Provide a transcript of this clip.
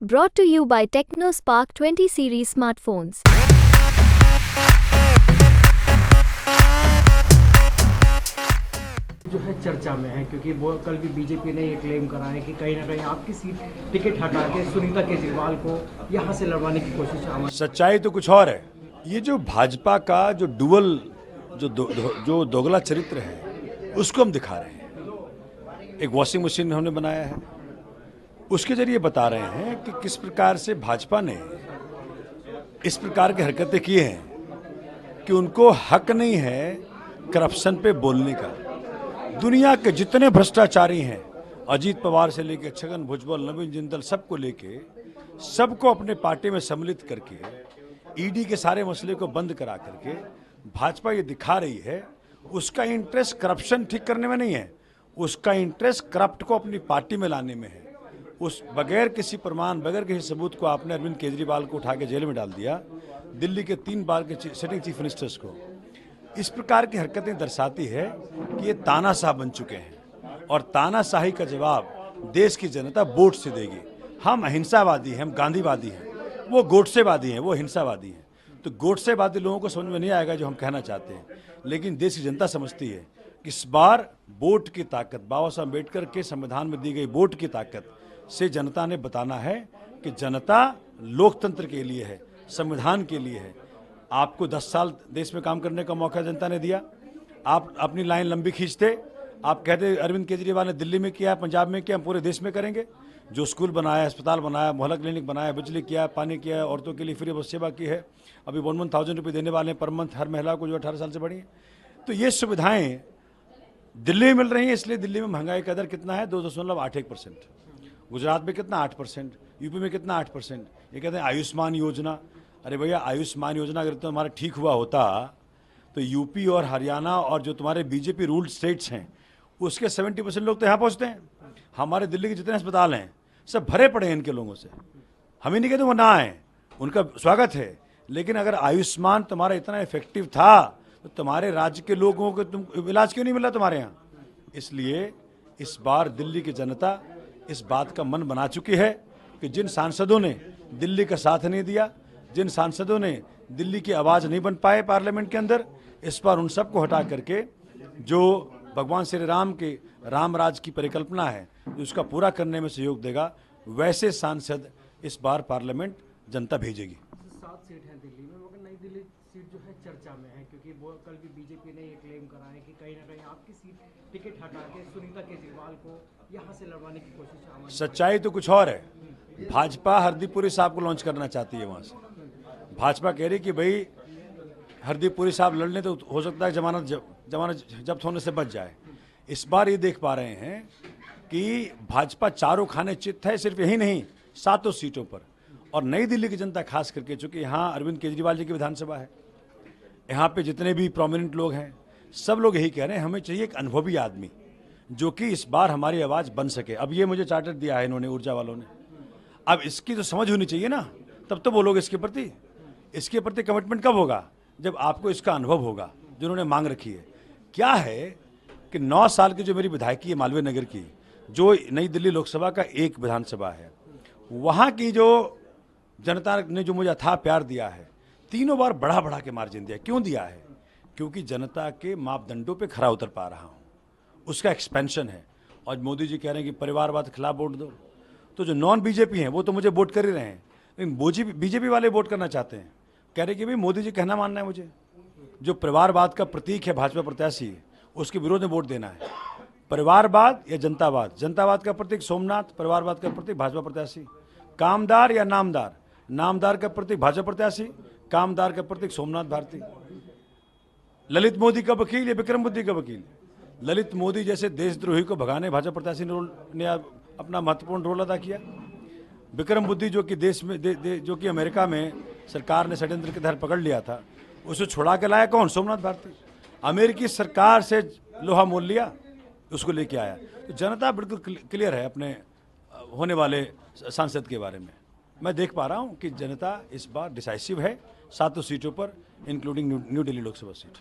Brought to you by TechnoSpark 20 series smartphones. जो है चर्चा में है क्योंकि वो कल भी बीजेपी ने ये क्लेम करा है कि कहीं ना कहीं आपकी सीट टिकट हटा के सुनीता केजरीवाल को यहाँ से लड़वाने की कोशिश। सच्चाई तो कुछ और है। ये जो भाजपा का जो डुअल जो दोगला चरित्र है उसको हम दिखा रहे हैं। एक वॉशिंग मशीन हमने बनाया है, उसके जरिए बता रहे हैं कि किस प्रकार से भाजपा ने इस प्रकार की हरकतें की हैं कि उनको हक नहीं है करप्शन पे बोलने का। दुनिया के जितने भ्रष्टाचारी हैं, अजीत पवार से लेके छगन भुजबल, नवीन जिंदल, सबको लेके सबको अपने पार्टी में सम्मिलित करके ईडी के सारे मसले को बंद करा करके भाजपा ये दिखा रही है उसका इंटरेस्ट करप्शन ठीक करने में नहीं है, उसका इंटरेस्ट करप्ट को अपनी पार्टी में लाने में है। उस बगैर किसी प्रमाण, बगैर किसी सबूत को आपने अरविंद केजरीवाल को उठा के जेल में डाल दिया, दिल्ली के 3 बार के सिटिंग चीफ मिनिस्टर्स को। इस प्रकार की हरकतें दर्शाती है कि ये तानाशाह बन चुके हैं और तानाशाही का जवाब देश की जनता वोट से देगी। हम अहिंसावादी हैं, हम गांधीवादी हैं, वो गोडसेवादी हैं, वो हिंसावादी हैं। तो गोडसेवादी लोगों को समझ में नहीं आएगा जो हम कहना चाहते हैं, लेकिन देश की जनता समझती है कि इस बार वोट की ताकत, बाबा साहब अम्बेडकर के संविधान में दी गई वोट की ताकत से जनता ने बताना है कि जनता लोकतंत्र के लिए है, संविधान के लिए है। आपको 10 साल देश में काम करने का मौका जनता ने दिया, आप अपनी लाइन लंबी खींचते, आप कहते अरविंद केजरीवाल ने दिल्ली में किया, पंजाब में किया, हम पूरे देश में करेंगे। जो स्कूल बनाया, अस्पताल बनाया, मोहल्ला क्लिनिक बनाया, बिजली किया, पानी किया, औरतों के लिए फ्री बस सेवा की है, अभी 1,000 रुपये देने वाले हैं पर मंथ हर महिला को जो 18 साल से बढ़ी है। तो ये सुविधाएं दिल्ली में मिल रही हैं, इसलिए दिल्ली में महंगाई का दर कितना है? 2.81%। गुजरात में कितना? 8%। यूपी में कितना? 8%। ये कहते हैं आयुष्मान योजना। अरे भैया, आयुष्मान योजना अगर तो हमारा ठीक हुआ होता तो यूपी और हरियाणा और जो तुम्हारे बीजेपी रूल्ड स्टेट्स हैं उसके 70% लोग तो यहाँ पहुँचते हैं। हमारे दिल्ली के जितने अस्पताल हैं सब भरे पड़े हैं इनके लोगों से। हम ही नहीं कहते वो ना आए, उनका स्वागत है, लेकिन अगर आयुष्मान तुम्हारा इतना इफेक्टिव था तो तुम्हारे राज्य के लोगों को तुम इलाज क्यों नहीं मिला तुम्हारे यहाँ? इसलिए इस बार दिल्ली की जनता इस बात का मन बना चुकी है कि जिन सांसदों ने दिल्ली का साथ नहीं दिया, जिन सांसदों ने दिल्ली की आवाज़ नहीं बन पाए पार्लियामेंट के अंदर, इस बार उन सबको हटा करके जो भगवान श्री राम के राम राज की परिकल्पना है उसका पूरा करने में सहयोग देगा, वैसे सांसद इस बार पार्लियामेंट जनता भेजेगी। 7 सीट हैं दिल्ली में, मगर नई दिल्ली सीट जो है चर्चा में है क्योंकि वो कल भी बीजेपी ने ये क्लेम करा है कि कहीं ना कहीं आपकी सीट टिकट हटा के सुनीता केजरीवाल को यहाँ से लड़वाने की कोशिश। सच्चाई तो कुछ और है। भाजपा हरदीप पुरी साहब को लॉन्च करना चाहती है वहाँ से। भाजपा कह रही कि भाई हरदीप पुरी साहब लड़ने तो हो सकता है जमानत जब्त होने से बच जाए। इस बार ये देख पा रहे हैं कि भाजपा चारों खाने चित है, सिर्फ यही नहीं 7 सीटों पर। और नई दिल्ली की जनता खास करके, चूंकि यहाँ अरविंद केजरीवाल जी की विधानसभा है, यहाँ पे जितने भी प्रोमिनेंट लोग हैं सब लोग यही कह रहे हैं हमें चाहिए एक अनुभवी आदमी जो कि इस बार हमारी आवाज़ बन सके। अब ये मुझे चार्टर दिया है इन्होंने, ऊर्जा वालों ने, अब इसकी तो समझ होनी चाहिए ना, तब तो बोलोगे इसके प्रति कमिटमेंट कब होगा? जब आपको इसका अनुभव होगा जो उन्होंने मांग रखी है। क्या है कि 9 साल की जो मेरी विधायकी है मालवीय नगर की, जो नई दिल्ली लोकसभा का एक विधानसभा है, वहाँ की जो जनता ने जो मुझे अथाह प्यार दिया है, 3 बार बढ़ा के मार्जिन दिया। क्यों दिया है? क्योंकि जनता के मापदंडों पे खरा उतर पा रहा हूँ, उसका एक्सपेंशन है। और मोदी जी कह रहे हैं कि परिवारवाद के खिलाफ वोट दो, तो जो नॉन बीजेपी हैं वो तो मुझे वोट कर ही रहे हैं, लेकिन बीजेपी वाले वोट करना चाहते हैं, कह रहे कि भाई मोदी जी कहना मानना है मुझे। जो परिवारवाद का प्रतीक है भाजपा प्रत्याशी, उसके विरोध में वोट देना है। परिवारवाद या जनतावाद? जनतावाद का प्रतीक सोमनाथ, परिवारवाद का प्रतीक भाजपा प्रत्याशी। कामदार या नामदार? नामदार का प्रतीक भाजपा प्रत्याशी, कामदार का प्रतीक सोमनाथ भारती। ललित मोदी का वकील या विक्रम बुद्धि का वकील? ललित मोदी जैसे देशद्रोही को भगाने भाजपा प्रत्याशी ने अपना महत्वपूर्ण रोल अदा किया। विक्रम बुद्धि जो कि देश में जो कि अमेरिका में सरकार ने षड्यंत्र के तहत पकड़ लिया था, उसे छुड़ा के लाया कौन? सोमनाथ भारती। अमेरिकी सरकार से लोहा मोल लिया, उसको लेके आया। तो जनता बिल्कुल क्लियर है अपने होने वाले सांसद के बारे में। मैं देख पा रहा हूँ कि जनता इस बार डिसाइसिव है 7 सीटों पर, including new Delhi Lok Sabha seat.